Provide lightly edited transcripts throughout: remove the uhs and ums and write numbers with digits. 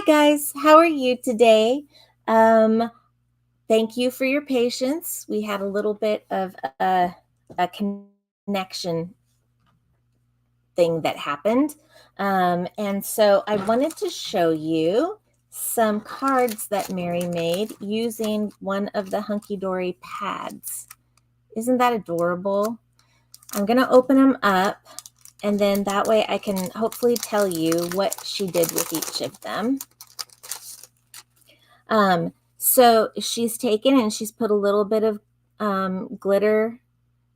guys, how are you today? Um, Thank you for your patience. We had a little bit of a connection thing that happened. And so I wanted to show you some cards that Mary made using one of the Hunky Dory pads. Isn't that adorable? I'm going to open them up, and then that way I can hopefully tell you what she did with each of them. So she's taken and she's put a little bit of glitter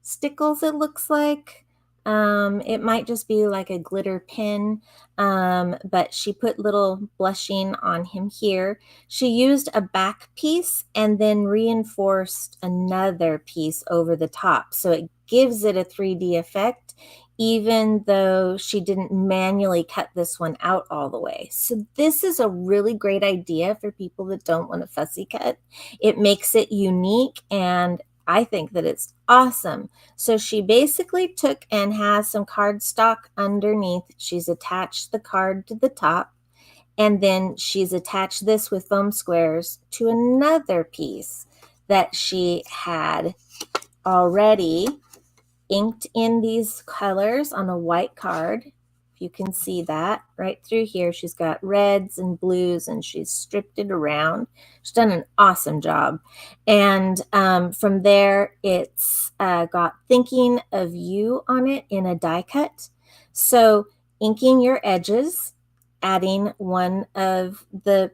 stickles, it looks like. It might just be like a glitter pin, but she put little blushing on him here. She used a back piece and then reinforced another piece over the top. So it gives it a 3D effect, even though she didn't manually cut this one out all the way. So this is a really great idea for people that don't want a fussy cut. It makes it unique, and I think that it's awesome. So she basically took and has some cardstock underneath. She's attached the card to the top, and then she's attached this with foam squares to another piece that she had already inked in these colors on a white card. If you can see that right through here, she's got reds and blues, and she's stripped it around. She's done an awesome job. And from there, it's got Thinking of You on it in a die cut. So inking your edges, adding one of the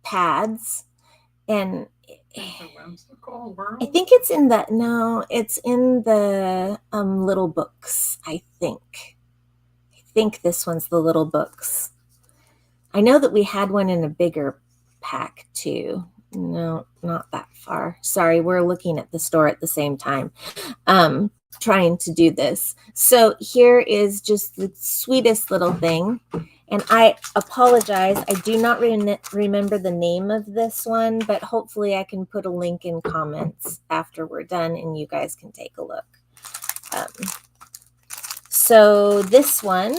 pads, and I think it's in the, no, it's in the little books, I think. I think this one's the little books. I know that we had one in a bigger pack too. No, not that far. Sorry, we're looking at the store at the same time, trying to do this. So here is just the sweetest little thing. And I apologize, I do not remember the name of this one, but hopefully I can put a link in comments after we're done and you guys can take a look. So this one,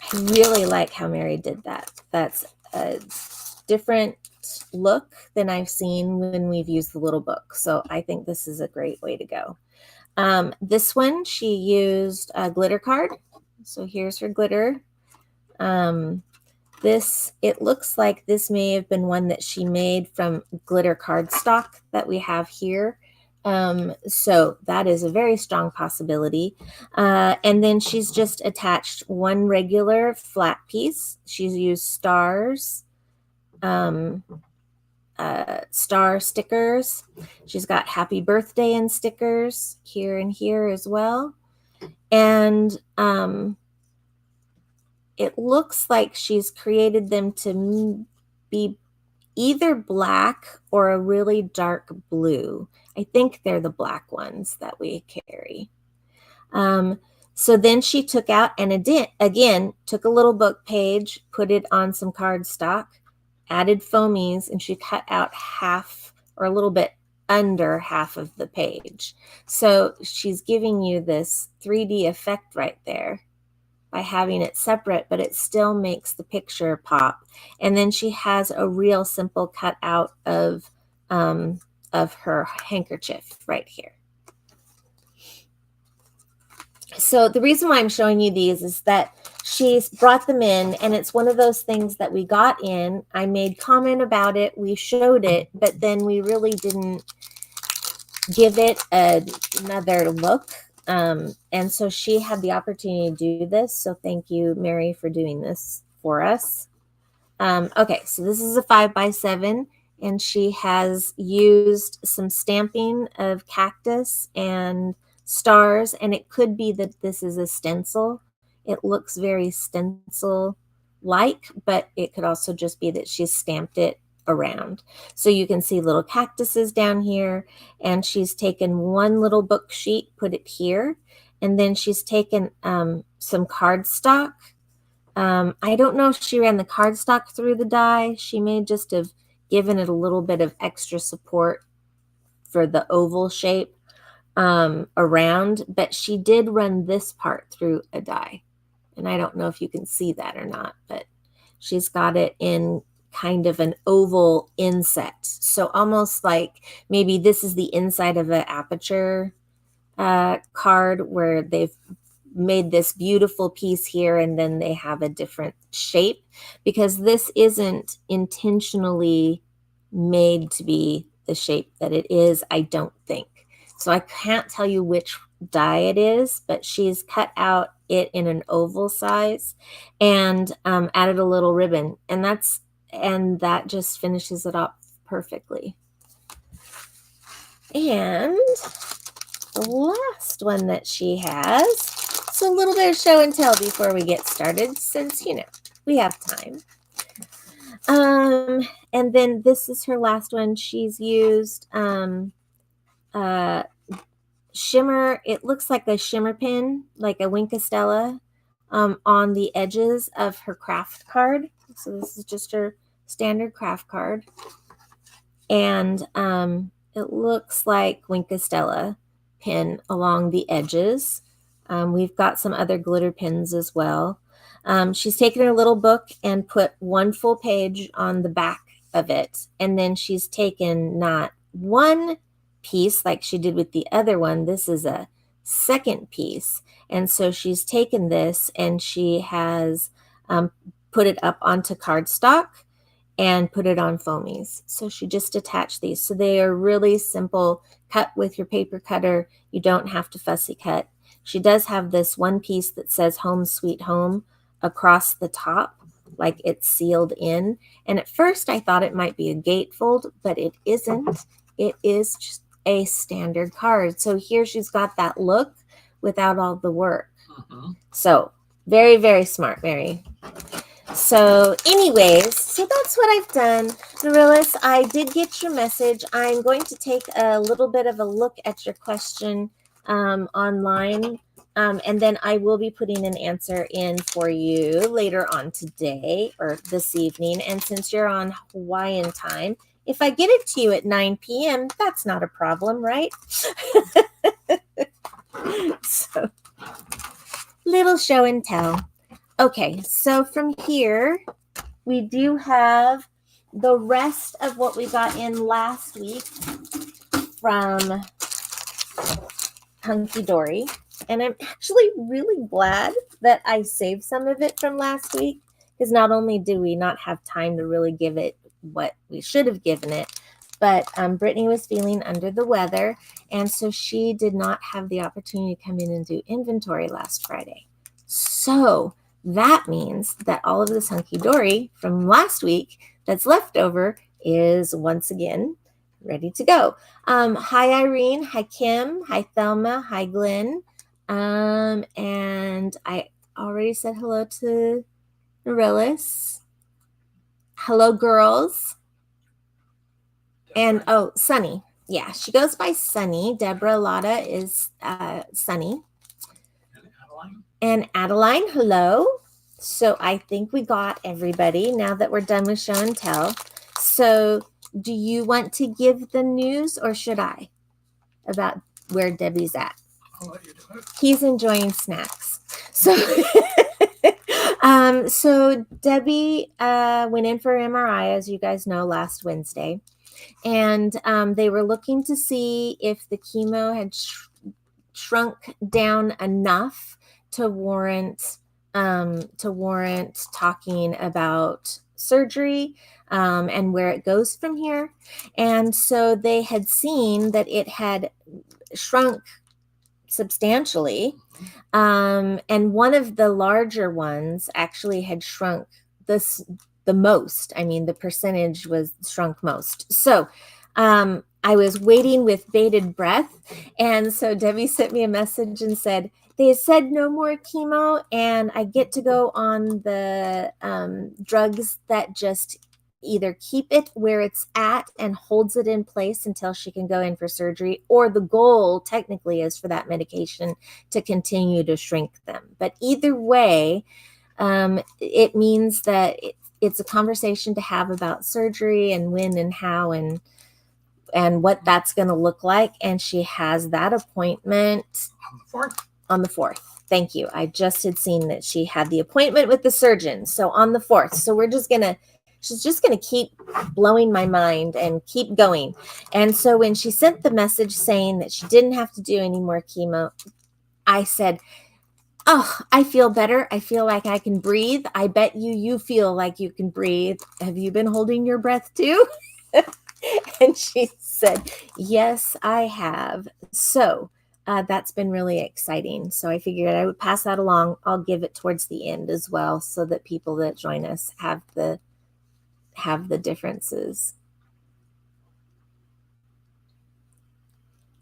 I really like how Mary did that. That's a different look than I've seen when we've used the little book. So I think this is a great way to go. This one, she used a glitter card. So here's her glitter. It looks like this may have been one that she made from glitter cardstock that we have here. So that is a very strong possibility. And then she's just attached one regular flat piece. She's used stars, star stickers. She's got happy birthday and stickers here and here as well. And it looks like she's created them to be either black or a really dark blue. I think they're the black ones that we carry. So then she took out and again took a little book page, put it on some cardstock, added foamies, and she cut out half or a little bit under half of the page. So she's giving you this 3D effect right there by having it separate, but it still makes the picture pop. And then she has a real simple cutout of her handkerchief right here. So the reason why I'm showing you these is that she's brought them in, and it's one of those things that we got in. I made comment about it, we showed it, but then we really didn't give it another look. And so she had the opportunity to do this. So thank you, Mary, for doing this for us. Okay, so this is a 5x7, and she has used some stamping of cactus and stars, and it could be that this is a stencil. It looks very stencil-like, but it could also just be that she's stamped it around. So you can see little cactuses down here, and she's taken one little book sheet, put it here, and then she's taken some cardstock. I don't know if she ran the cardstock through the die. She may just have given it a little bit of extra support for the oval shape around, but she did run this part through a die. And I don't know if you can see that or not, but she's got it in kind of an oval inset. So almost like maybe this is the inside of an aperture card where they've made this beautiful piece here and then they have a different shape, because this isn't intentionally made to be the shape that it is, I don't think. So I can't tell you which die it is, but she's cut out it in an oval size and added a little ribbon, and that just finishes it up perfectly. And the last one that she has, so a little bit of show and tell before we get started, since we have time. And then this is her last one. She's used shimmer. It looks like a shimmer pin, like a Wink of Stella, on the edges of her craft card. So this is just her standard craft card, and it looks like Wink of Stella pin along the edges. We've got some other glitter pins as well. She's taken her little book and put one full page on the back of it, and then she's taken not one piece like she did with the other one. This is a second piece, and so she's taken this and she has put it up onto cardstock and put it on foamies. So she just attached these. So they are really simple, cut with your paper cutter. You don't have to fussy cut. She does have this one piece that says Home Sweet Home across the top, like it's sealed in. And at first I thought it might be a gatefold, but it isn't. It is just a standard card. So here she's got that look without all the work. So very, very smart, Mary. So anyways, so that's what I've done. Marillis, I did get your message. I'm going to take a little bit of a look at your question online, and then I will be putting an answer in for you later on today or this evening. And since you're on Hawaiian time, if I get it to you at 9 p.m., that's not a problem, right? So, little show and tell. Okay, so from here, we do have the rest of what we got in last week from Hunky Dory. And I'm actually really glad that I saved some of it from last week, because not only do we not have time to really give it what we should have given it, but Brittany was feeling under the weather, and so she did not have the opportunity to come in and do inventory last Friday. So that means that all of this Hunky Dory from last week that's left over is once again ready to go. Hi, Irene. Hi, Kim. Hi, Thelma. Hi, Glenn. And I already said hello to Marillis. Hello, girls. And oh, Sunny. Yeah, she goes by Sunny. Deborah Lotta is Sunny. And Adeline, hello. So I think we got everybody now that we're done with show and tell. So do you want to give the news, or should I, about where Debbie's at? I'll let you do it. He's enjoying snacks. So, so Debbie went in for MRI, as you guys know, last Wednesday. And they were looking to see if the chemo had shrunk down enough to warrant talking about surgery and where it goes from here. And so they had seen that it had shrunk substantially, and one of the larger ones actually had shrunk the most. I mean, the percentage was shrunk most. So I was waiting with bated breath, and so Debbie sent me a message and said, they said no more chemo, and I get to go on the drugs that just either keep it where it's at and holds it in place until she can go in for surgery, or the goal technically is for that medication to continue to shrink them. But either way, it means that it's a conversation to have about surgery and when and how and what that's going to look like. And she has that appointment On the 4th. On the 4th. Thank you. I just had seen that she had the appointment with the surgeon. So on the 4th. So she's just going to keep blowing my mind and keep going. And so when she sent the message saying that she didn't have to do any more chemo, I said, oh, I feel better. I feel like I can breathe. I bet you feel like you can breathe. Have you been holding your breath too? And she said, yes, I have. So that's been really exciting. So I figured I would pass that along. I'll give it towards the end as well, so that people that join us have the differences.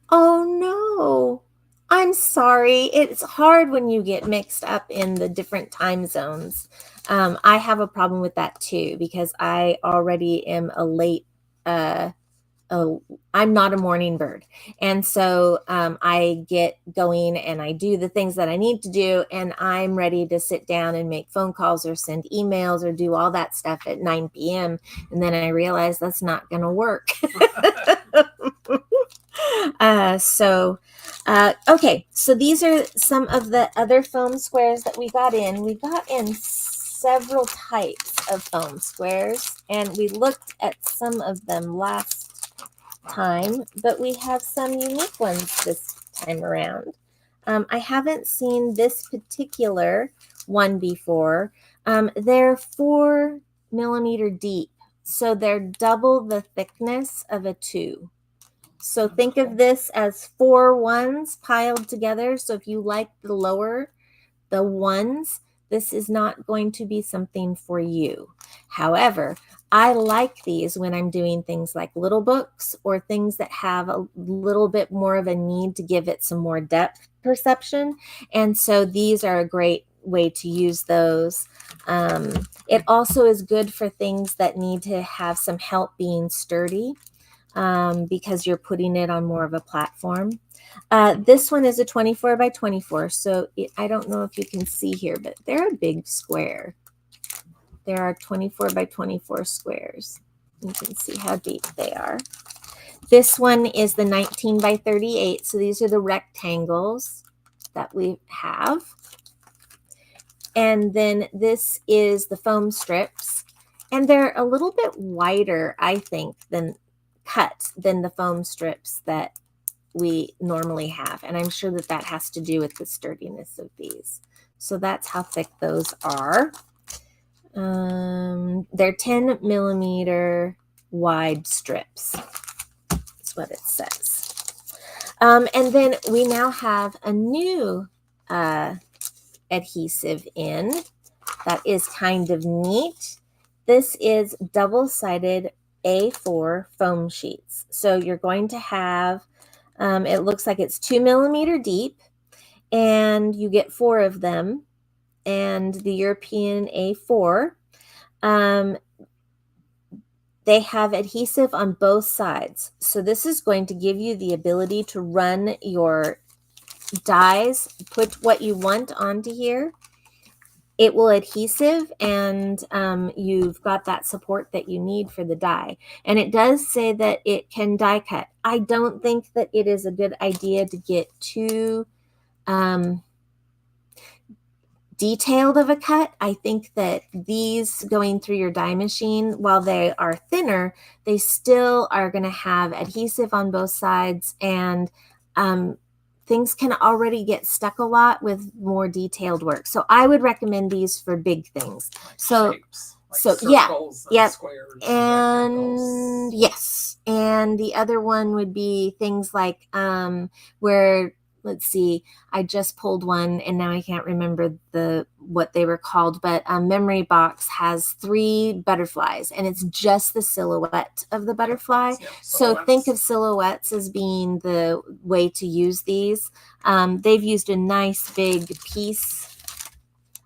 Oh no, I'm sorry. It's hard when you get mixed up in the different time zones. I have a problem with that too, because I already am a late, I'm not a morning bird. And so I get going and I do the things that I need to do, and I'm ready to sit down and make phone calls or send emails or do all that stuff at 9 p.m. And then I realize that's not going to work. Okay, so these are some of the other foam squares that we got in. We got in several types of foam squares, and we looked at some of them last time, but we have some unique ones this time around. I haven't seen this particular one before. They're 4 millimeter deep, so they're double the thickness of a 2. So think of this as 4 ones piled together. So if you like the ones, this is not going to be something for you. However, I like these when I'm doing things like little books or things that have a little bit more of a need to give it some more depth perception. And so these are a great way to use those. It also is good for things that need to have some help being sturdy. Because you're putting it on more of a platform. This one is a 24 by 24, so I don't know if you can see here, but they're a big square. There are 24 by 24 squares. You can see how deep they are. This one is the 19 by 38, so these are the rectangles that we have. And then this is the foam strips, and they're a little bit wider, I think, than the foam strips that we normally have. And I'm sure that has to do with the sturdiness of these. So that's how thick those are. They're 10 millimeter wide strips. That's what it says. And then we now have a new adhesive in that is kind of neat. This is double-sided A4 foam sheets. So you're going to have, it looks like it's 2 millimeter deep, and you get 4 of them. And the European A4, they have adhesive on both sides. So this is going to give you the ability to run your dies, put what you want onto here. It will adhesive, and you've got that support that you need for the die. And it does say that it can die cut. I don't think that it is a good idea to get too detailed of a cut. I think that these going through your die machine, while they are thinner, they still are going to have adhesive on both sides, and things can already get stuck a lot with more detailed work. So I would recommend these for big things. Like so shapes, like circles, yeah, squares, and yes, and the other one would be things like where, let's see, I just pulled one and now I can't remember what they were called, but Memory Box has 3 butterflies, and it's just the silhouette of the butterfly. Yeah, so think of silhouettes as being the way to use these. They've used a nice big peace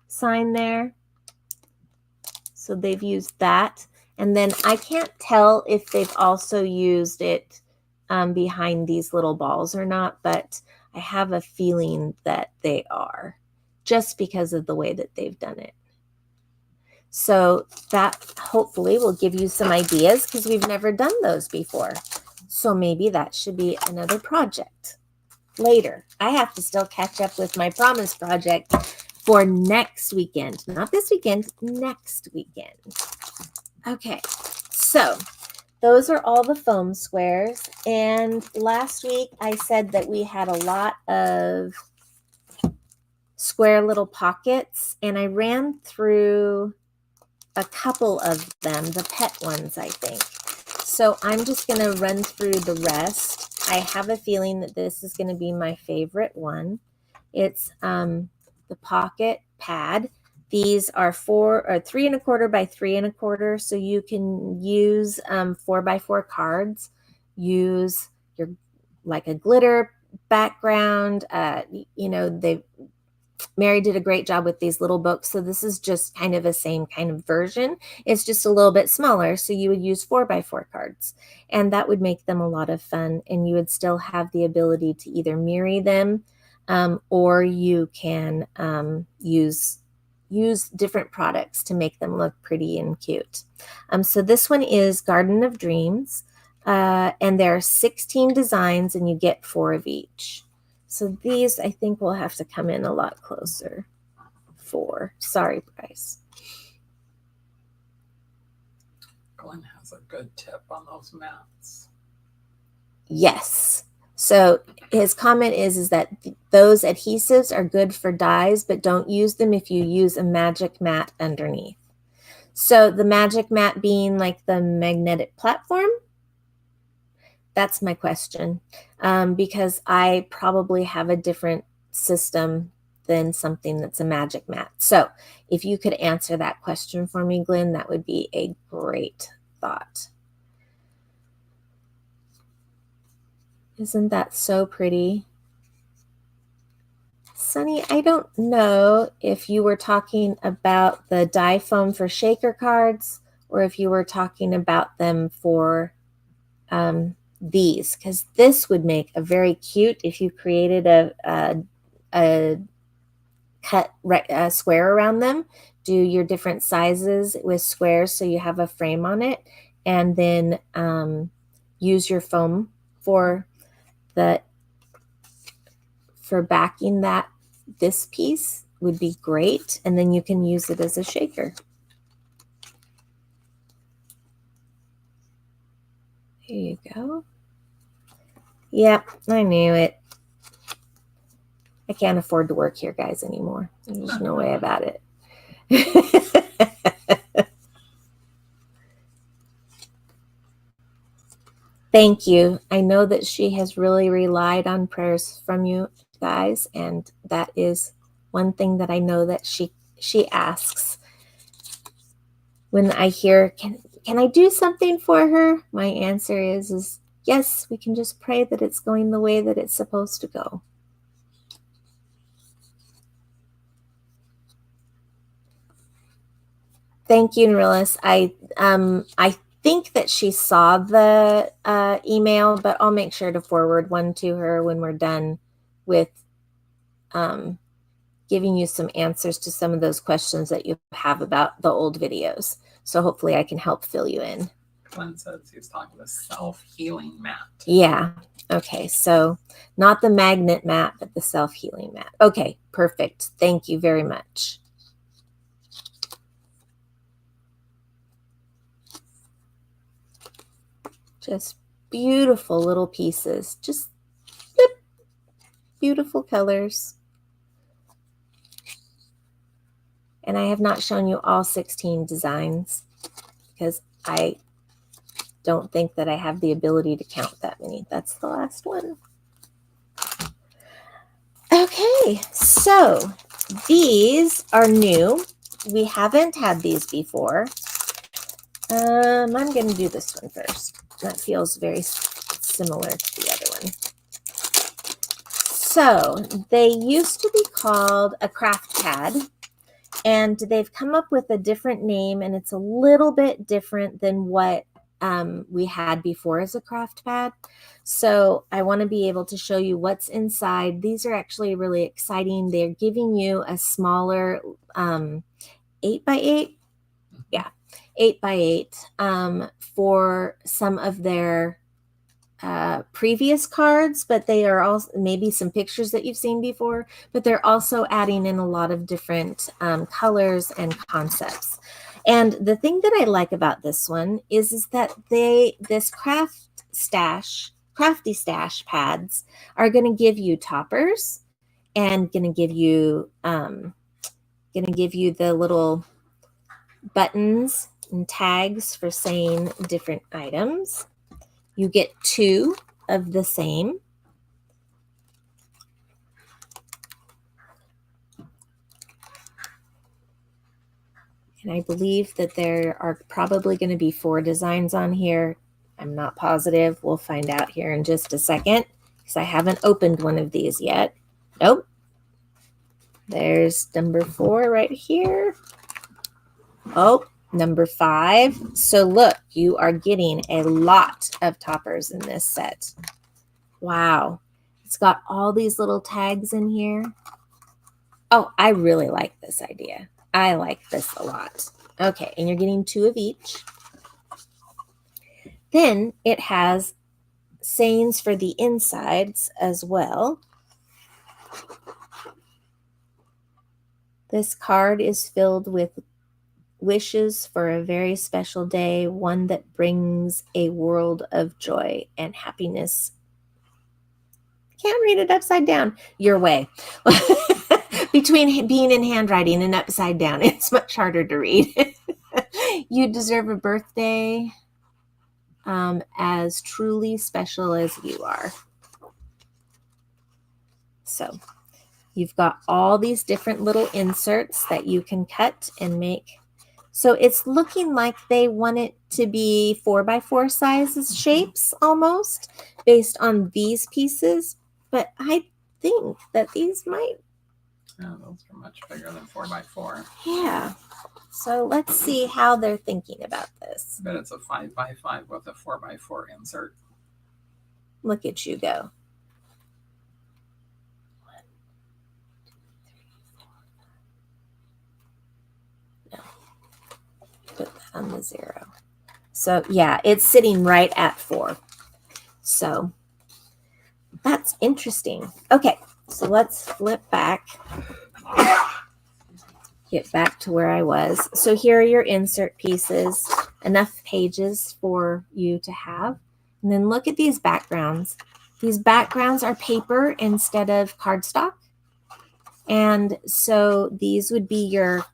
sign there. So they've used that. And then I can't tell if they've also used it behind these little balls or not, but I have a feeling that they are, just because of the way that they've done it. So that hopefully will give you some ideas, because we've never done those before. So maybe that should be another project later. I have to still catch up with my promise project for next weekend. Not this weekend, next weekend. Okay, so those are all the foam squares. And last week I said that we had a lot of square little pockets, and I ran through a couple of them, the pet ones, I think. So I'm just going to run through the rest. I have a feeling that this is going to be my favorite one. It's the pocket pad. These are 3¼ by 3¼ so you can use 4x4 cards. Use your like a glitter background. Mary did a great job with these little books. So this is just kind of the same kind of version. It's just a little bit smaller. So you would use 4x4 cards, and that would make them a lot of fun. And you would still have the ability to either mirror them, or you can use different products to make them look pretty and cute. So this one is Garden of Dreams, and there are 16 designs, and you get 4 of each. So these, I think, will have to come in a lot closer. 4. Sorry, Bryce. Glenn has a good tip on those mats. Yes. So his comment is that those adhesives are good for dyes, but don't use them if you use a magic mat underneath. So the magic mat being like the magnetic platform, that's my question, because I probably have a different system than something that's a magic mat. So if you could answer that question for me, Glenn, that would be a great thought. Isn't that so pretty? Sunny, I don't know if you were talking about the dye foam for shaker cards or if you were talking about them for these, because this would make a very cute if you created a cut a square around them. Do your different sizes with squares so you have a frame on it, and then use your foam for backing this piece would be great, and then you can use it as a shaker. Here you go. Yep, I knew it. I can't afford to work here, guys, anymore. There's no way about it. Thank you. I know that she has really relied on prayers from you guys, and that is one thing that I know that she asks. When I hear, can I do something for her? My answer is yes, we can just pray that it's going the way that it's supposed to go. Thank you, Nrillis. I think that she saw the email, but I'll make sure to forward one to her when we're done with giving you some answers to some of those questions that you have about the old videos. So hopefully I can help fill you in. Glenn says he's talking about self-healing mat. Yeah. Okay. So not the magnet mat, but the self-healing mat. Okay. Perfect. Thank you very much. Just beautiful little pieces. Just beautiful colors. And I have not shown you all 16 designs because I don't think that I have the ability to count that many. That's the last one. Okay, so these are new. We haven't had these before. I'm going to do this one first. That feels very similar to the other one. So they used to be called a craft pad, and they've come up with a different name, and it's a little bit different than what we had before as a craft pad. So I want to be able to show you what's inside. These are actually really exciting. They're giving you a smaller 8x8. Yeah, 8x8 for some of their previous cards, but they are also maybe some pictures that you've seen before, but they're also adding in a lot of different colors and concepts. And the thing that I like about this one is that this crafty stash pads are going to give you toppers and going to give you the little buttons and tags for saying different items. You get 2 of the same. And I believe that there are probably going to be 4 designs on here. I'm not positive. We'll find out here in just a second because I haven't opened one of these yet. Nope. There's number 4 right here. Oh, number 5. So look, you are getting a lot of toppers in this set. Wow. It's got all these little tags in here. Oh, I really like this idea. I like this a lot. Okay, and you're getting 2 of each. Then it has sayings for the insides as well. This card is filled with wishes for a very special day, one that brings a world of joy and happiness. Can't read it upside down. Your way. Between being in handwriting and upside down, it's much harder to read. You deserve a birthday as truly special as you are. So you've got all these different little inserts that you can cut and make. So it's looking like they want it to be 4x4 sizes shapes almost based on these pieces. But I think that these might. Yeah, those are much bigger than 4x4. Yeah. So let's see how they're thinking about this. I bet it's a 5x5 with a 4x4 insert. Look at you go. 1, 2, 3, 4. No. Put that on the 0. So yeah, it's sitting right at 4. So that's interesting. Okay, so let's flip back. Get back to where I was. So here are your insert pieces, enough pages for you to have. And then look at these backgrounds. These backgrounds are paper instead of cardstock. And so these would be your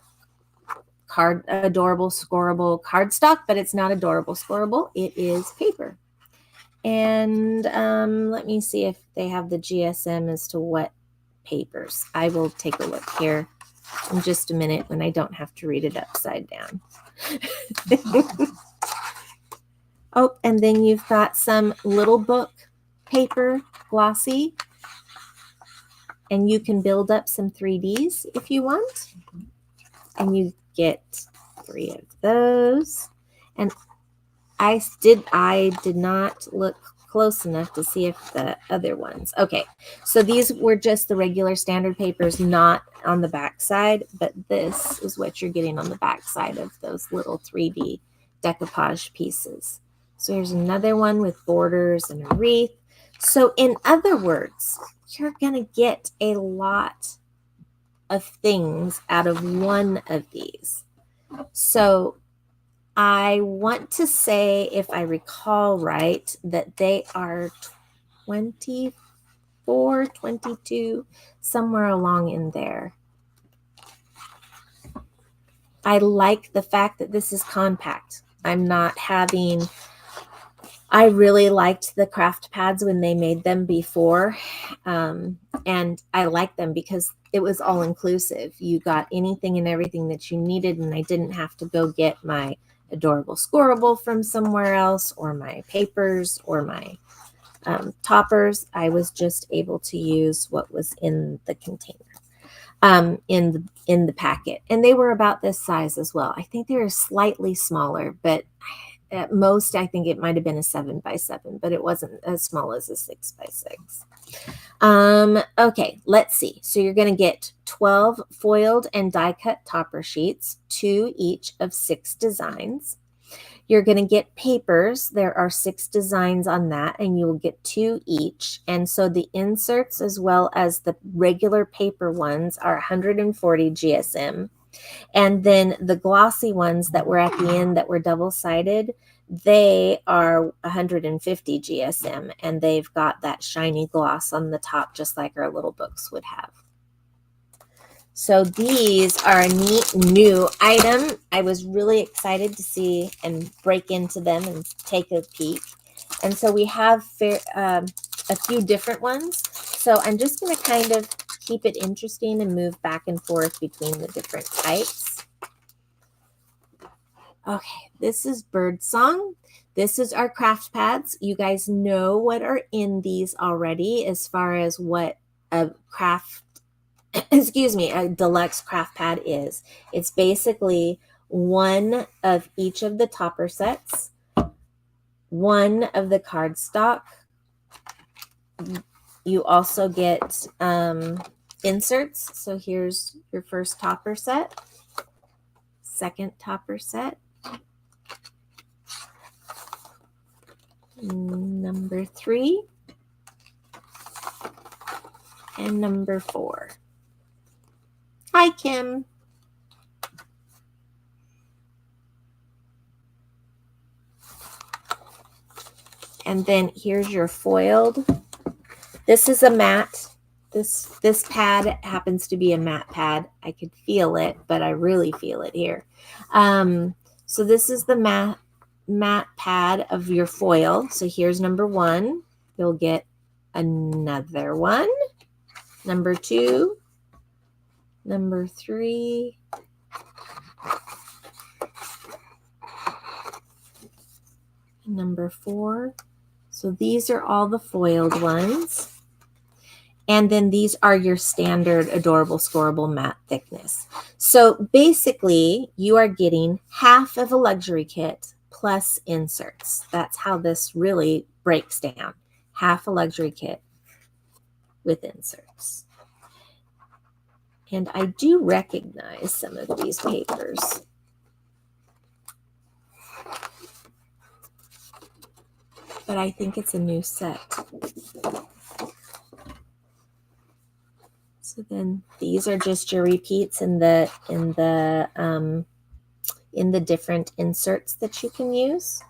adorable, scoreable cardstock, but it's not adorable, scoreable. It is paper. And let me see if they have the GSM as to what papers. I will take a look here in just a minute when I don't have to read it upside down. Oh, and then you've got some little book paper, glossy, and you can build up some 3Ds if you want. And you get 3 of those. And I did not look close enough to see if the other ones. Okay, so these were just the regular standard papers, not on the back side, but this is what you're getting on the back side of those little 3D decoupage pieces. So here's another one with borders and a wreath. So in other words, you're going to get a lot of things out of one of these. So I want to say, if I recall right, that they are 24, 22, somewhere along in there. I like the fact that this is compact. I'm not having, I really liked the craft pads when they made them before. And I like them because it was all inclusive. You got anything and everything that you needed, and I didn't have to go get my adorable scoreable from somewhere else, or my papers, or my toppers. I was just able to use what was in the container, in the packet, and they were about this size as well. I think they were slightly smaller, but at most I think it might have been a 7x7, but it wasn't as small as a 6x6. Okay, let's see. So you're going to get 12 foiled and die cut topper sheets, 2 each of 6 designs. You're going to get papers. There are 6 designs on that, and you will get 2 each. And so the inserts as well as the regular paper ones are 140 GSM. And then the glossy ones that were at the end that were double-sided, they are 150 GSM, and they've got that shiny gloss on the top just like our little books would have. So these are a neat new item. I was really excited to see and break into them and take a peek. And so we have a few different ones. So I'm just going to kind of keep it interesting and move back and forth between the different types. Okay, this is Birdsong. This is our craft pads. You guys know what are in these already as far as what a craft a deluxe craft pad is. It's basically one of each of the topper sets, one of the cardstock. You also get inserts. So here's your first topper set, second topper set, number 3, and number 4. Hi, Kim. And then here's your foiled. This is a matte. This pad happens to be a matte pad. I could feel it, but I really feel it here. So this is the matte pad of your foil. So here's number 1. You'll get another one. Number 2. Number 3. Number 4. So these are all the foiled ones. And then these are your standard adorable scoreable matte thickness. So basically you are getting half of a luxury kit plus inserts. That's how this really breaks down. Half a luxury kit with inserts. And I do recognize some of these papers. But I think it's a new set. So then these are just your repeats in the different inserts that you can use.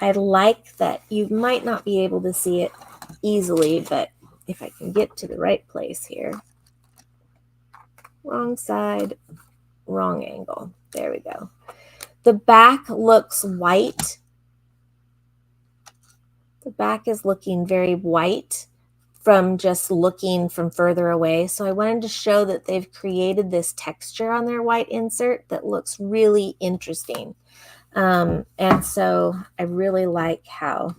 I like that you might not be able to see it easily, but if I can get to the right place here. Wrong side, wrong angle. There we go. The back looks white. The back is looking very white from just looking from further away. So I wanted to show that they've created this texture on their white insert that looks really interesting. And so I really like how,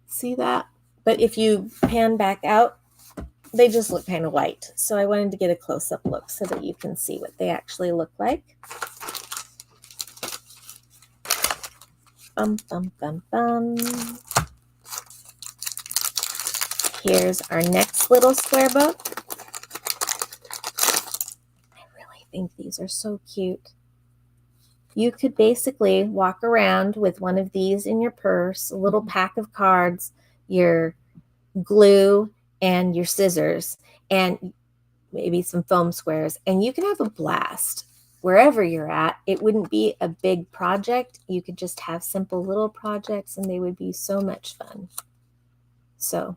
see that? But if you pan back out, they just look kind of white. So I wanted to get a close-up look so that you can see what they actually look like. Bum, bum, bum, bum. Here's our next little square book. I really think these are so cute. You could basically walk around with one of these in your purse, a little pack of cards, your glue, and your scissors, and maybe some foam squares, and you can have a blast. Wherever you're at, it wouldn't be a big project. You could just have simple little projects, and they would be so much fun. So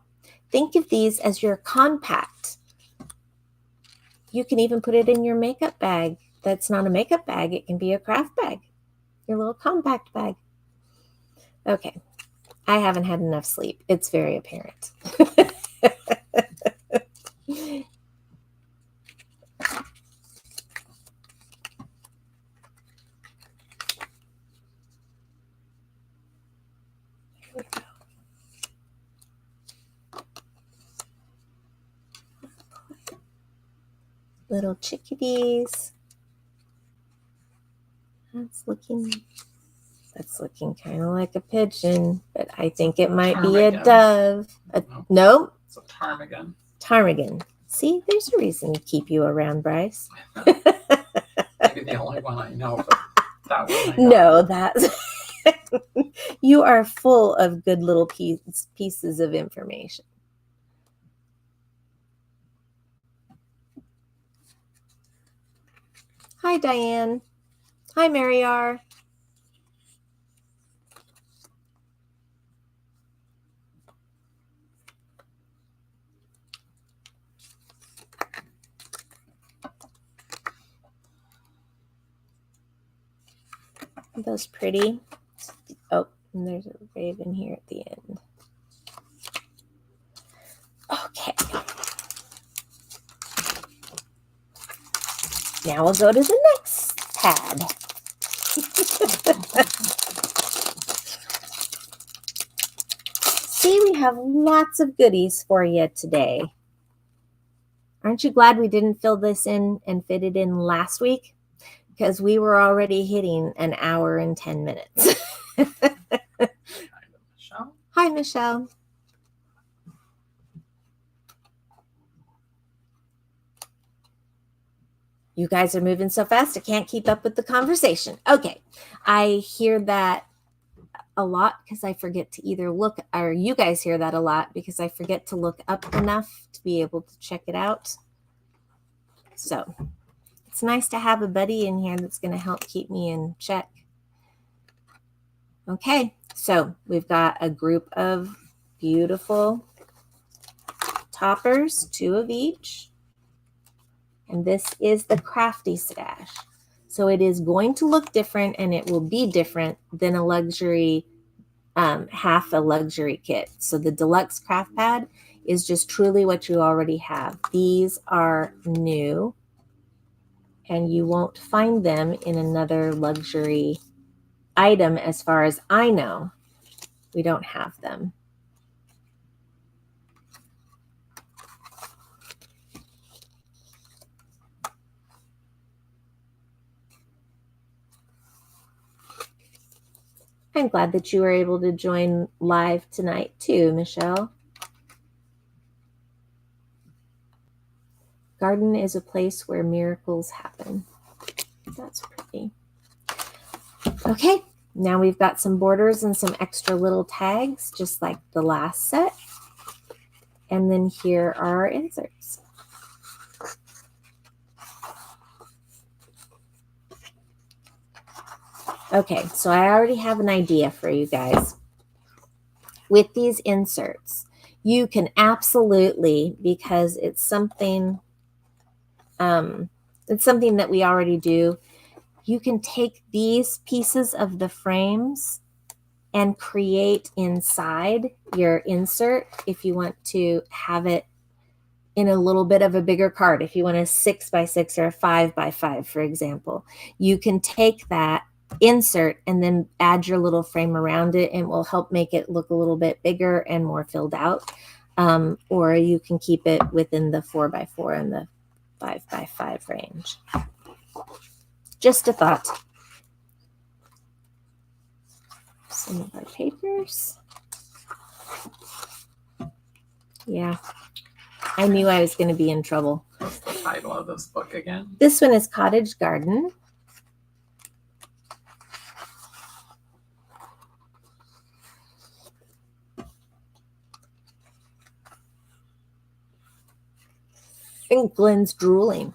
think of these as your compact. You can even put it in your makeup bag. That's not a makeup bag. It can be a craft bag, your little compact bag. Okay, I haven't had enough sleep. It's very apparent. Little chickadees. That's looking kind of like a pigeon, but I think it might be a dove. No? It's a ptarmigan. Ptarmigan. See, there's a reason to keep you around, Bryce. Maybe the only one I know, but that one I No, that's you are full of good little pieces of information. Hi, Diane. Hi, Mary R. Are those pretty? Oh, and there's a raven here at the end. Okay. Now we'll go to the next pad. See, we have lots of goodies for you today. Aren't you glad we didn't fill this in and fit it in last week? Because we were already hitting an hour and 10 minutes. Hi, Michelle. You guys are moving so fast, I can't keep up with the conversation. Okay, I hear that a lot because I forget to either look, or you guys hear that a lot because I forget to look up enough to be able to check it out. So it's nice to have a buddy in here that's going to help keep me in check. Okay, so we've got a group of beautiful toppers, 2 of each. And this is the Crafty Stash. So it is going to look different and it will be different than a luxury, half a luxury kit. So the deluxe craft pad is just truly what you already have. These are new and you won't find them in another luxury item as far as I know. We don't have them. I'm glad that you were able to join live tonight too, Michelle. Garden is a place where miracles happen. That's pretty. Okay, now we've got some borders and some extra little tags, just like the last set. And then here are our inserts. Okay, so I already have an idea for you guys. With these inserts, you can absolutely, because it's something that we already do, you can take these pieces of the frames and create inside your insert if you want to have it in a little bit of a bigger card. If you want a 6x6 or a 5x5, for example, you can take that insert and then add your little frame around it, and it will help make it look a little bit bigger and more filled out. Or you can keep it within the 4x4 and the 5x5 range. Just a thought. Some of our papers. Yeah, I knew I was going to be in trouble. What's the title of this book again? This one is Cottage Garden. And Glenn's drooling.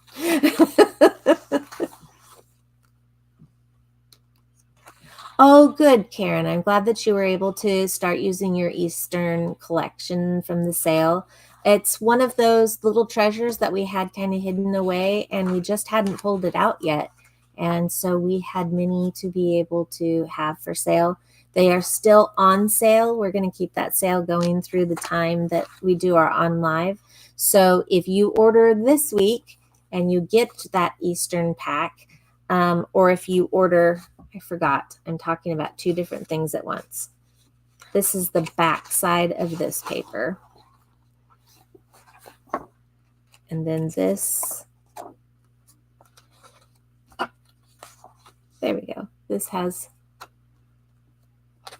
Oh, good, Karen. I'm glad that you were able to start using your Eastern collection from the sale. It's one of those little treasures that we had kind of hidden away, and we just hadn't pulled it out yet. And so we had many to be able to have for sale. They are still on sale. We're going to keep that sale going through the time that we do our on live. So if you order this week and you get that Eastern pack, or if you order, I forgot, I'm talking about 2 different things at once. This is the back side of this paper. And then this, there we go. This has,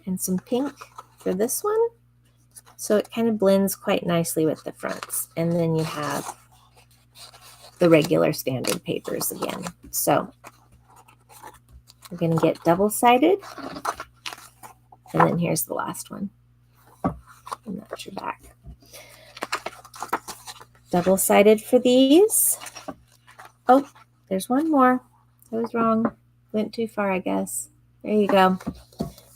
and some pink for this one. So it kind of blends quite nicely with the fronts. And then you have the regular standard papers again. So we're going to get double-sided. And then here's the last one. And that's your back. Double-sided for these. Oh, there's one more. I was wrong. Went too far, I guess. There you go.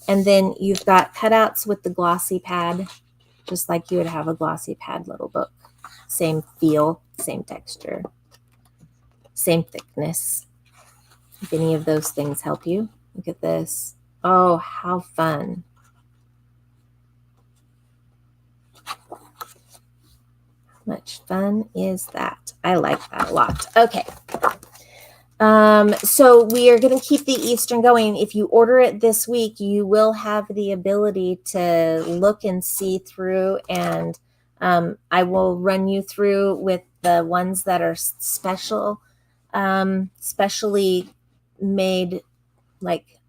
And then you've got cutouts with the glossy pad, just like you would have a glossy pad little book. Same feel, same texture, same thickness. If any of those things help you, look at this. Oh, how fun. How much fun is that? I like that a lot. Okay. So we are going to keep the Eastern going. If you order it this week, you will have the ability to look and see through, and I will run you through with the ones that are specially made, like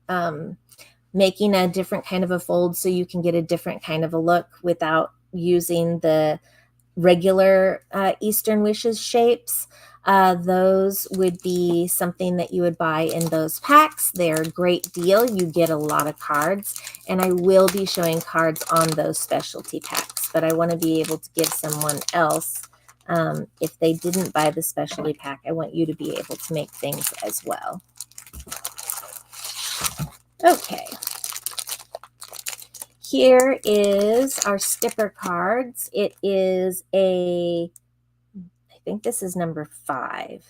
making a different kind of a fold so you can get a different kind of a look without using the regular Eastern Wishes shapes. Those would be something that you would buy in those packs. They're a great deal. You get a lot of cards, and I will be showing cards on those specialty packs, but I want to be able to give someone else, if they didn't buy the specialty pack, I want you to be able to make things as well. Okay. Here is our sticker cards. It is I think this is number 5.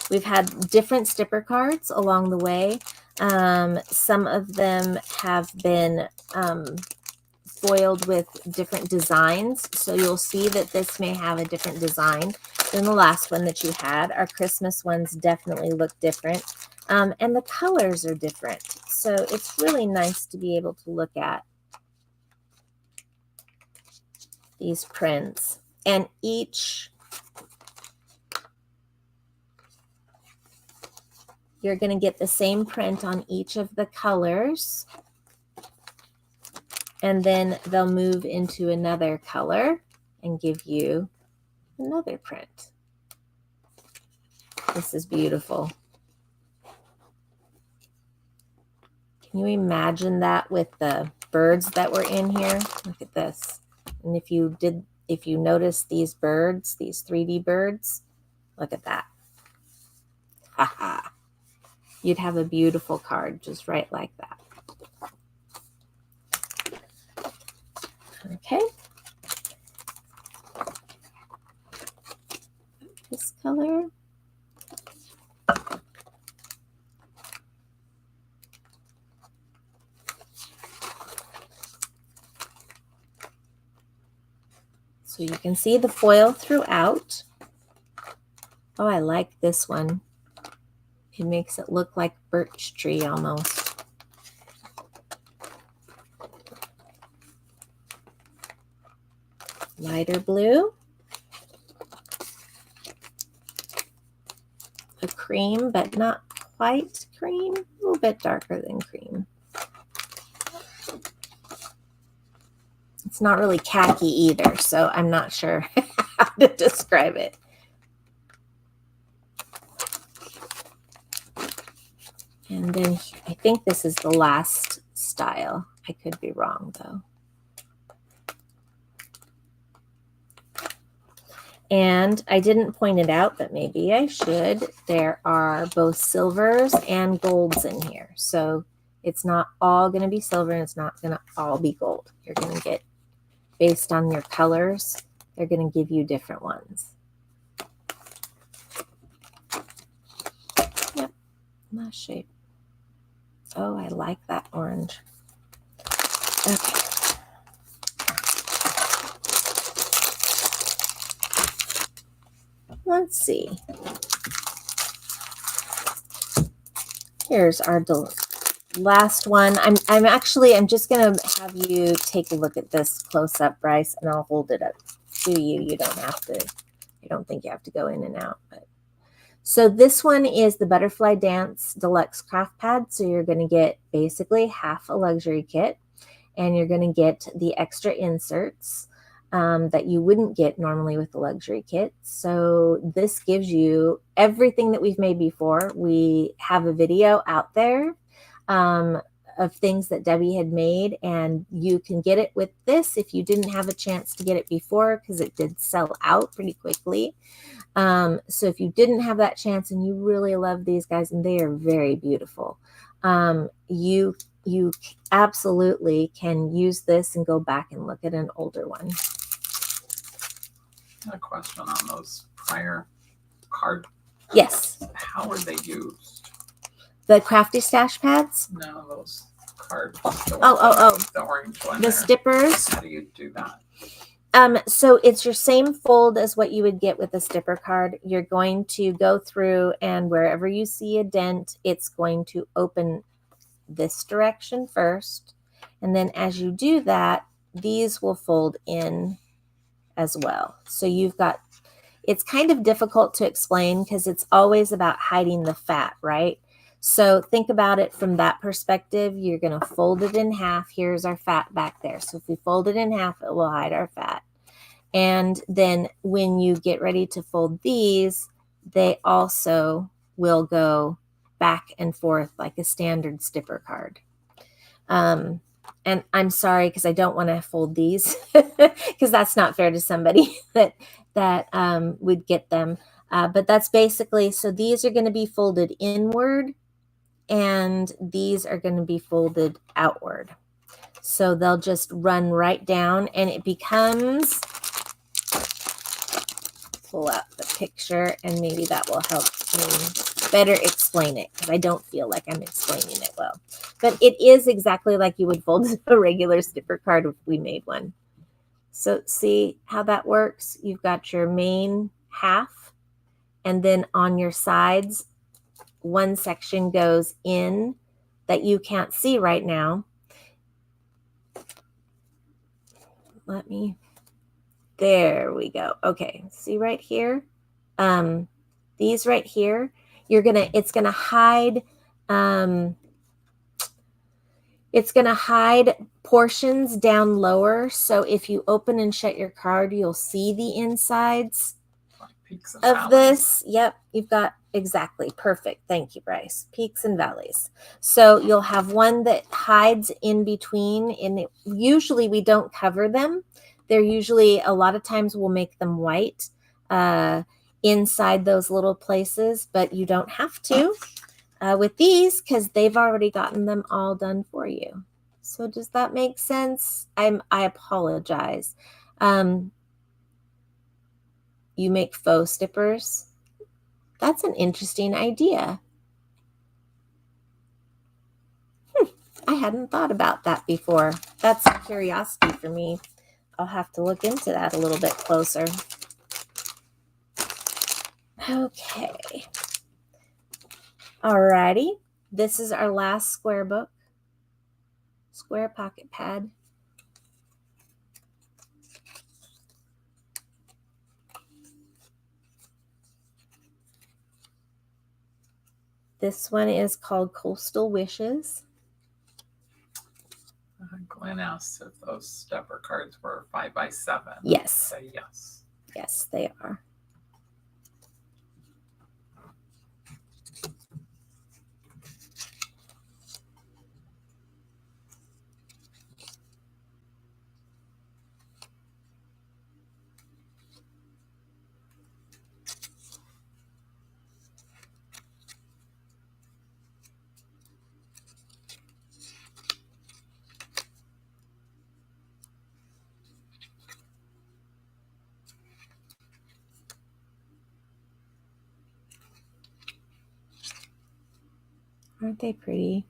We've had different sticker cards along the way. Some of them have been foiled with different designs. So you'll see that this may have a different design than the last one that you had. Our Christmas ones definitely look different. And the colors are different. So it's really nice to be able to look at these prints. And each, you're going to get the same print on each of the colors. And then they'll move into another color and give you another print. This is beautiful. Can you imagine that with the birds that were in here? Look at this. And if you notice these birds, these 3D birds, look at that. Haha. You'd have a beautiful card just right like that. Okay. This color. So you can see the foil throughout. Oh, I like this one. It makes it look like birch tree almost. Lighter blue. A cream, but not quite cream. A little bit darker than cream. It's not really khaki either, so I'm not sure how to describe it. And then I think this is the last style. I could be wrong though. And I didn't point it out, but maybe I should. There are both silvers and golds in here. So it's not all going to be silver and it's not going to all be gold. You're going to get, based on your colors, they're going to give you different ones. Yep, nice shape. Oh, I like that orange. Okay. Let's see. Here's our last one. I'm just gonna have you take a look at this close up, Bryce, and I'll hold it up to you. You don't have to. I don't think you have to go in and out. But so this one is the Butterfly Dance Deluxe Craft Pad. So you're going to get basically half a luxury kit, and you're going to get the extra inserts. that you wouldn't get normally with the luxury kit. So this gives you everything that we've made before. We have a video out there of things that Debbie had made, and you can get it with this if you didn't have a chance to get it before, because it did sell out pretty quickly. So if you didn't have that chance and you really love these guys, and they are very beautiful, you absolutely can use this and go back and look at an older one. A question on those prior cards. Yes. How are they used? The Crafty Stash pads? No, those cards. The orange one. The stippers. How do you do that? So it's your same fold as what you would get with a stipper card. You're going to go through, and wherever you see a dent, it's going to open this direction first. And then as you do that, these will fold in as well. So you've got, it's kind of difficult to explain because it's always about hiding the fat, right? So think about it from that perspective. You're going to fold it in half. Here's our fat back there. So if we fold it in half, it will hide our fat. And then when you get ready to fold these, they also will go back and forth like a standard stipper card. And I'm sorry, because I don't want to fold these because that's not fair to somebody that would get them. But that's basically, so these are going to be folded inward and these are going to be folded outward. So they'll just run right down, and it becomes, pull out the picture and maybe that will help me better explain it, because I don't feel like I'm explaining it well. But it is exactly like you would fold a regular stipper card if we made one. So see how that works? You've got your main half, and then on your sides, one section goes in that you can't see right now. There we go. Okay, see right here? These right here, it's gonna hide, it's gonna hide portions down lower. So if you open and shut your card, you'll see the insides of this. Yep, you've got, exactly, perfect. Thank you, Bryce. Peaks and valleys. So you'll have one that hides in between, and usually we don't cover them. They're usually, a lot of times we'll make them white inside those little places, but you don't have to with these because they've already gotten them all done for you. So does that make sense? I apologize. You make faux stippers? That's an interesting idea. I hadn't thought about that before. That's a curiosity for me. I'll have to look into that a little bit closer. Okay. Alrighty. This is our last square book. Square pocket pad. This one is called Coastal Wishes. Glenn asked if those stepper cards were 5x7. Yes. Say yes. Yes, they are. Aren't they pretty?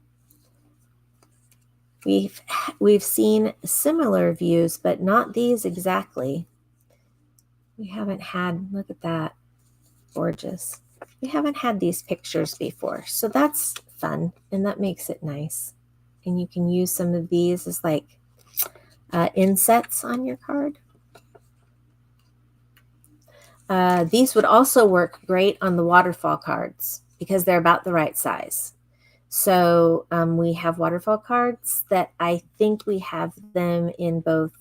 We've seen similar views, but not these exactly. We haven't had, look at that, gorgeous. We haven't had these pictures before, so that's fun, and that makes it nice. And you can use some of these as like insets on your card. These would also work great on the waterfall cards because they're about the right size. So we have waterfall cards that I think we have them in both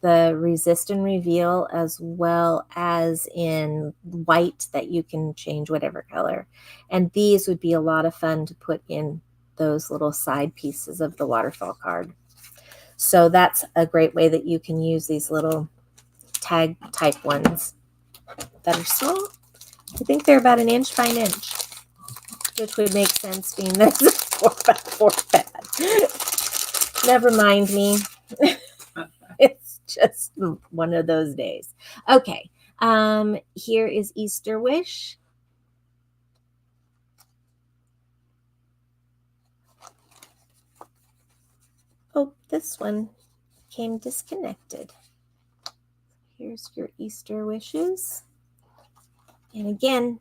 the resist and reveal, as well as in white that you can change whatever color. And these would be a lot of fun to put in those little side pieces of the waterfall card. So that's a great way that you can use these little tag type ones that are small. I think they're about 1 inch by 1 inch, which would make sense being there's a 4x4 pad. Never mind me. It's just one of those days. Okay. Here is Easter Wish. Oh, this one came disconnected. Here's your Easter wishes. And again,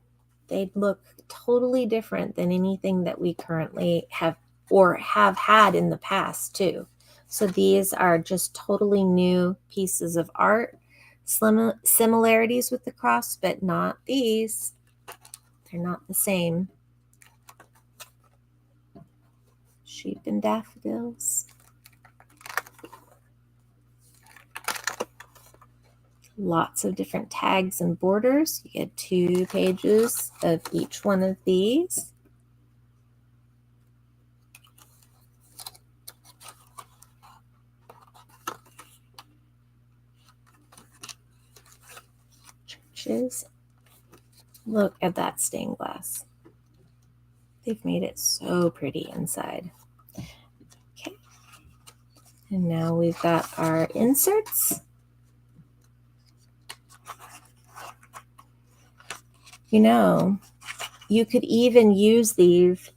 they'd look totally different than anything that we currently have or have had in the past too. So these are just totally new pieces of art. Similarities with the cross, but not these. They're not the same. Sheep and daffodils. Lots of different tags and borders. You get 2 pages of each one of these. Churches. Look at that stained glass. They've made it so pretty inside. Okay. And now we've got our inserts. You know, you could even use these.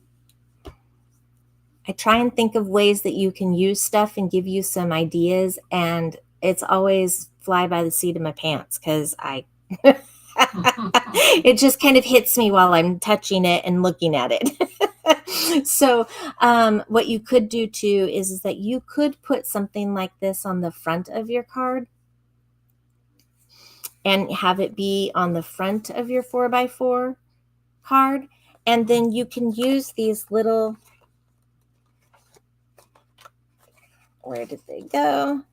I try and think of ways that you can use stuff and give you some ideas, and it's always fly by the seat of my pants because it just kind of hits me while I'm touching it and looking at it. So what you could do too is that you could put something like this on the front of your card and have it be on the front of your 4x4 card. And then you can use these little, where did they go?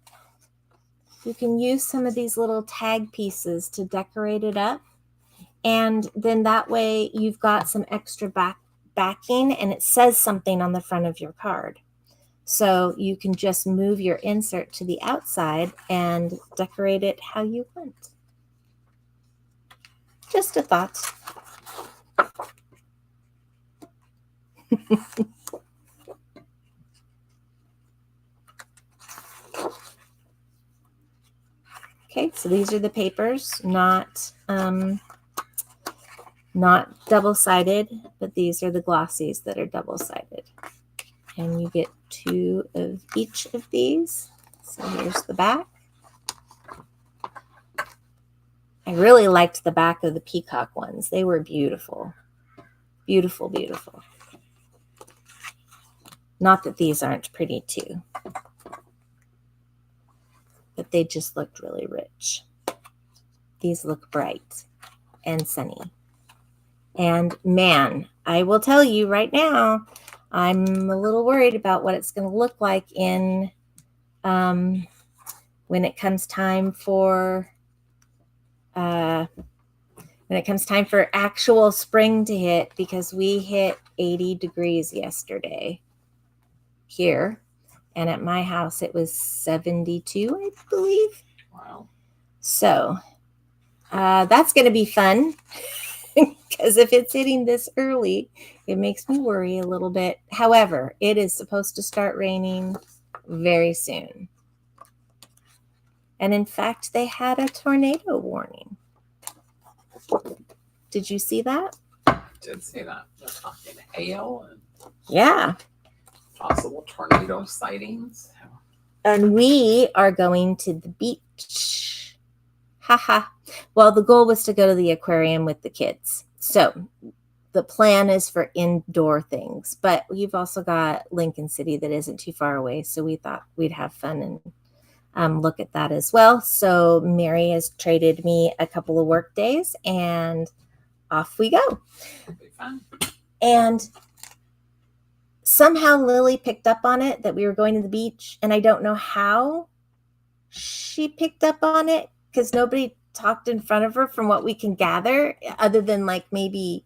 You can use some of these little tag pieces to decorate it up. And then that way you've got some extra backing and it says something on the front of your card. So you can just move your insert to the outside and decorate it how you want. Just a thought. Okay, so these are the papers, not double-sided, but these are the glossies that are double-sided. And you get 2 of each of these. So here's the back. I really liked the back of the peacock ones. They were beautiful. Beautiful, beautiful. Not that these aren't pretty too, but they just looked really rich. These look bright and sunny. And man, I will tell you right now, I'm a little worried about what it's going to look like in when it comes time for actual spring to hit, because we hit 80 degrees yesterday here, and at my house it was 72, I believe. Wow. So that's going to be fun. Because if it's hitting this early, it makes me worry a little bit. However, it is supposed to start raining very soon. And in fact, they had a tornado warning. Did you see that? I did see that. They're talking hail and Yeah. possible tornado sightings. And we are going to the beach. Haha. Well, the goal was to go to the aquarium with the kids. So the plan is for indoor things, but we've also got Lincoln City that isn't too far away. So we thought we'd have fun and look at that as well. So Mary has traded me a couple of work days and off we go. It'll be fun. And somehow Lily picked up on it that we were going to the beach, and I don't know how she picked up on it because nobody talked in front of her from what we can gather, other than like maybe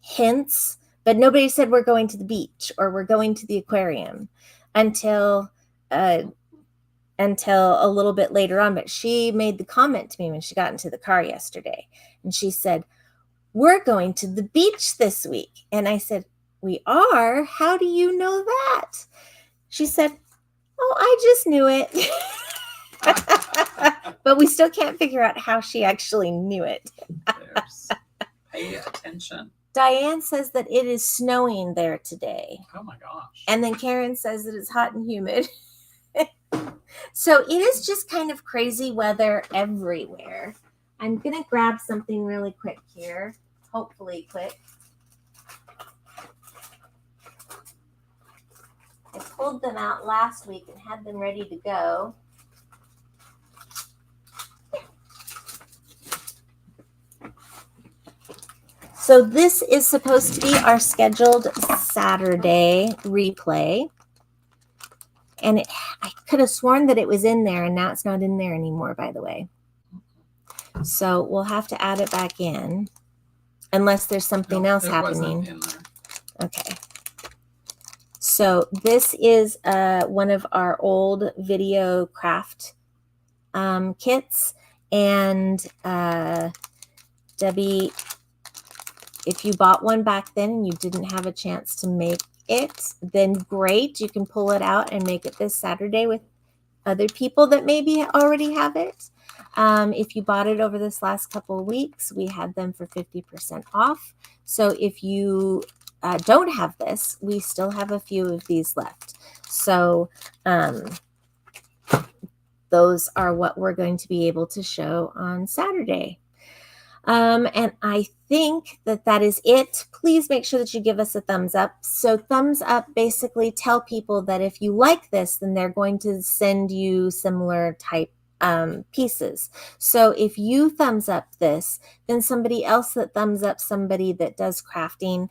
hints, but nobody said we're going to the beach or we're going to the aquarium until uh, a little bit later on. But she made the comment to me when she got into the car yesterday, and she said, "We're going to the beach this week." And I said, "We are? How do you know that?" She said, "Oh, I just knew it." But we still can't figure out how she actually knew it. Pay attention. Diane says that it is snowing there today. Oh my gosh. And then Karen says that it's hot and humid. So it is just kind of crazy weather everywhere. I'm going to grab something really quick here. Hopefully quick. I pulled them out last week and had them ready to go. So this is supposed to be our scheduled Saturday replay. And I could have sworn that it was in there, and now it's not in there anymore, by the way. So we'll have to add it back in, unless there's something else happening. In there. Okay. So this is one of our old video craft kits. And Debbie, if you bought one back then and you didn't have a chance to make it, then great. You can pull it out and make it this Saturday with other people that maybe already have it. If you bought it over this last couple of weeks, we had them for 50% off. So if you don't have this, we still have a few of these left. So those are what we're going to be able to show on Saturday. And I think that is it. Please make sure that you give us a thumbs up. So thumbs up basically tell people that if you like this, then they're going to send you similar type pieces. So if you thumbs up this, then somebody else that thumbs up somebody that does crafting,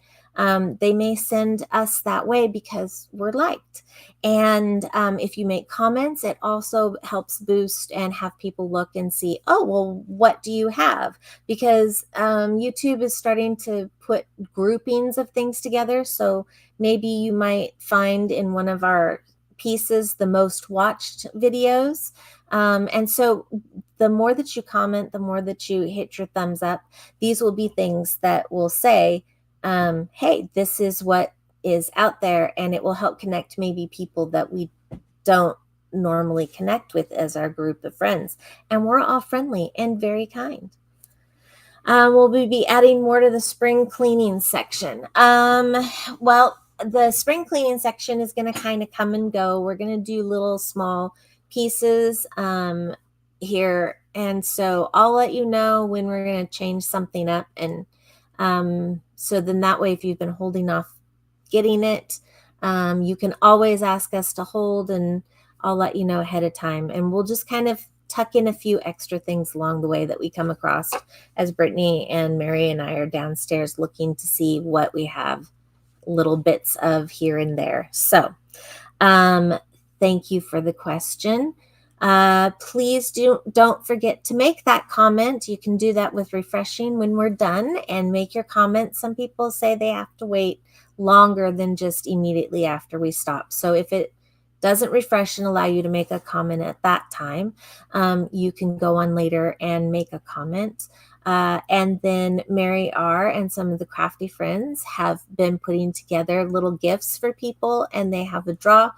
they may send us that way because we're liked. And if you make comments, it also helps boost and have people look and see, oh, well, what do you have? Because YouTube is starting to put groupings of things together. So maybe you might find in one of our pieces the most watched videos. And so the more that you comment, the more that you hit your thumbs up, these will be things that will say, hey, this is what is out there, and it will help connect maybe people that we don't normally connect with as our group of friends. And we're all friendly and very kind. We'll be adding more to the spring cleaning section. Well, the spring cleaning section is going to kind of come and go. We're going to do little small pieces here. And so I'll let you know when we're going to change something up. And so then that way, if you've been holding off getting it, you can always ask us to hold, and I'll let you know ahead of time. And we'll just kind of tuck in a few extra things along the way that we come across as Brittany and Mary and I are downstairs looking to see what we have little bits of here and there. So thank you for the question. Please don't forget to make that comment. You can do that with refreshing when we're done, and make your comment. Some people say they have to wait longer than just immediately after we stop. So if it doesn't refresh and allow you to make a comment at that time, you can go on later and make a comment. And then Mary R. and some of the crafty friends have been putting together little gifts for people, and they have a draw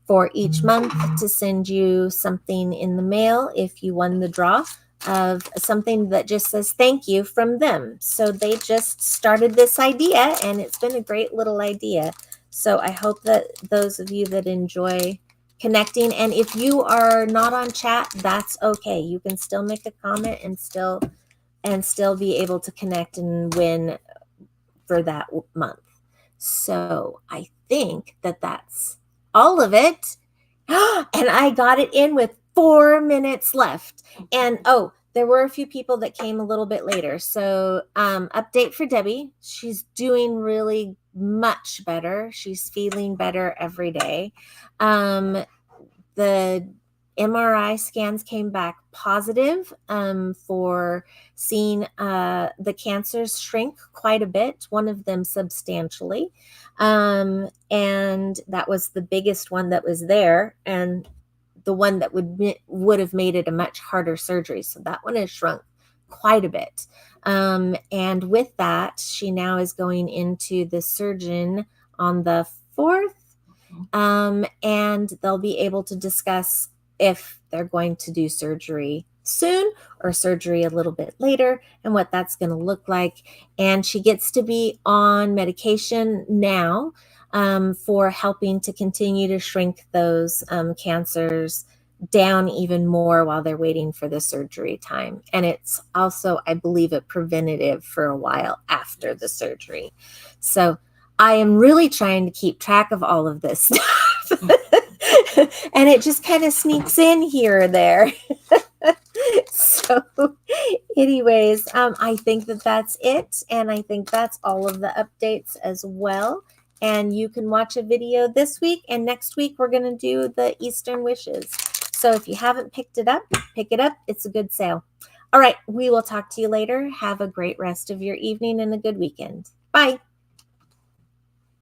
for each month to send you something in the mail if you won the draw of something that just says thank you from them. So they just started this idea, and it's been a great little idea. So I hope that those of you that enjoy connecting, and if you are not on chat, that's okay. You can still make a comment and still be able to connect and win for that month. So I think that that's all of it. And I got it in with 4 minutes left. And oh, there were a few people that came a little bit later. So update for Debbie. She's doing really much better. She's feeling better every day. The MRI scans came back positive for seeing the cancers shrink quite a bit, one of them substantially. And that was the biggest one that was there, and the one that would have made it a much harder surgery. So that one has shrunk quite a bit. And with that, she now is going into the surgeon on the 4th, and they'll be able to discuss if they're going to do surgery soon or surgery a little bit later and what that's going to look like. And she gets to be on medication now for helping to continue to shrink those cancers down even more while they're waiting for the surgery time. And it's also, I believe, a preventative for a while after the surgery. So I am really trying to keep track of all of this stuff. And it just kind of sneaks in here or there. So anyways, I think that that's it. And I think that's all of the updates as well. And you can watch a video this week. And next week, we're going to do the Eastern Wishes. So if you haven't picked it up, pick it up. It's a good sale. All right. We will talk to you later. Have a great rest of your evening and a good weekend. Bye.